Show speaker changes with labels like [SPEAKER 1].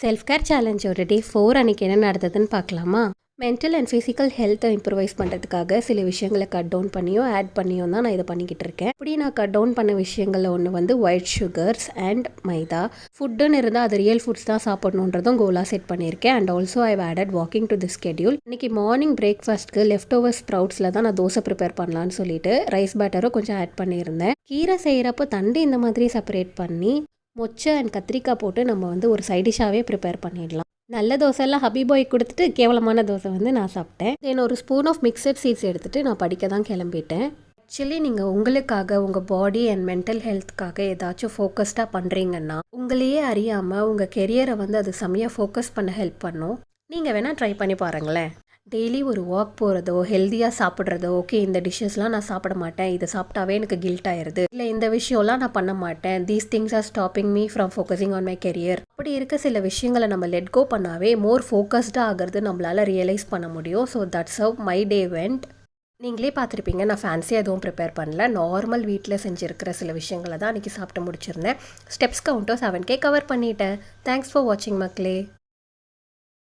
[SPEAKER 1] Self care சேலஞ்சோட டே 4 அன்றைக்கி என்ன நடந்ததுன்னு பார்க்கலாமா? மென்டல் அண்ட் ஃபிசிக்கல் ஹெல்த்தை இம்ப்ரூவைஸ் பண்ணுறதுக்காக சில விஷயங்களை கட் டவுன் பண்ணியும் ஆட் பண்ணியும் தான் நான் இதை பண்ணிக்கிட்டு இருக்கேன். இப்படி நான் கட் டவுன் பண்ண விஷயங்களில் ஒன்று வந்து ஒயிட் சுகர்ஸ் அண்ட் மைதா. ஃபுட்டுன்னு இருந்தால் அது ரியல் ஃபுட்ஸ் தான் சாப்பிடணுன்றதும் கோலாக செட் பண்ணியிருக்கேன். And also I added walking to the schedule. இன்றைக்கி மார்னிங் பிரேக்ஃபாஸ்ட்க்கு லெஃப்ட் ஓவர் ஸ்ப்ரவுட்ஸில் தான் நான் தோசை ப்ரிப்பேர் பண்ணலான்னு சொல்லிட்டு ரைஸ் பேட்டரும் கொஞ்சம் ஆட் பண்ணியிருந்தேன். கீரை செய்கிறப்போ தண்டு இந்த மாதிரி செப்பரேட் பண்ணி மொச்சை அண்ட் கத்திரிக்காய் போட்டு நம்ம வந்து ஒரு சைடிஷாகவே ப்ரிப்பேர் பண்ணிடலாம். நல்ல தோசைலாம் ஹபி பாய் கொடுத்துட்டு கேவலமான தோசை வந்து நான் சாப்பிட்டேன். தென் ஒரு ஸ்பூன் ஆஃப் மிக்சட் சீட்ஸ் எடுத்துகிட்டு நான் படிக்க தான் கிளம்பிட்டேன். ஆக்சுவலி நீங்கள் உங்களுக்காக உங்கள் பாடி அண்ட் மென்டல் ஹெல்த்துக்காக ஏதாச்சும் ஃபோக்கஸ்டாக பண்ணுறீங்கன்னா உங்களையே அறியாமல் உங்கள் கெரியரை வந்து அது செம்மையாக ஃபோக்கஸ் பண்ண ஹெல்ப் பண்ணும். நீங்கள் வேணால் ட்ரை பண்ணி பாருங்களேன். டெய்லி ஒரு வாக் போகிறதோ ஹெல்த்தியாக சாப்பிட்றதோ, ஓகே இந்த டிஷ்ஷஸ்லாம் நான் சாப்பிட மாட்டேன், இதை சாப்பிட்டாவே எனக்கு கில்ட் ஆயிடுது, இல்லை இந்த விஷயம்லாம் நான் பண்ண மாட்டேன், these things are stopping me from focusing on my career. அப்படி இருக்க சில விஷயங்களை நம்ம லெட் கோ பண்ணாவே மோர் ஃபோக்கஸ்டாக ஆகிறது நம்மளால் ரியலைஸ் பண்ண முடியும். So that's how my day went. நீங்களே பார்த்துருப்பீங்க, நான் ஃபேன்சியாக எதுவும் ப்ரிப்பேர் பண்ணல. நார்மல் வீட்டில் செஞ்சுருக்கிற சில விஷயங்களை தான் அன்றைக்கி சாப்பிட்டு முடிச்சிருந்தேன். ஸ்டெப்ஸ் கவுண்ட்டோ 7K கவர் பண்ணிட்டேன். தேங்க்ஸ் ஃபார் வாட்சிங் மக்களே.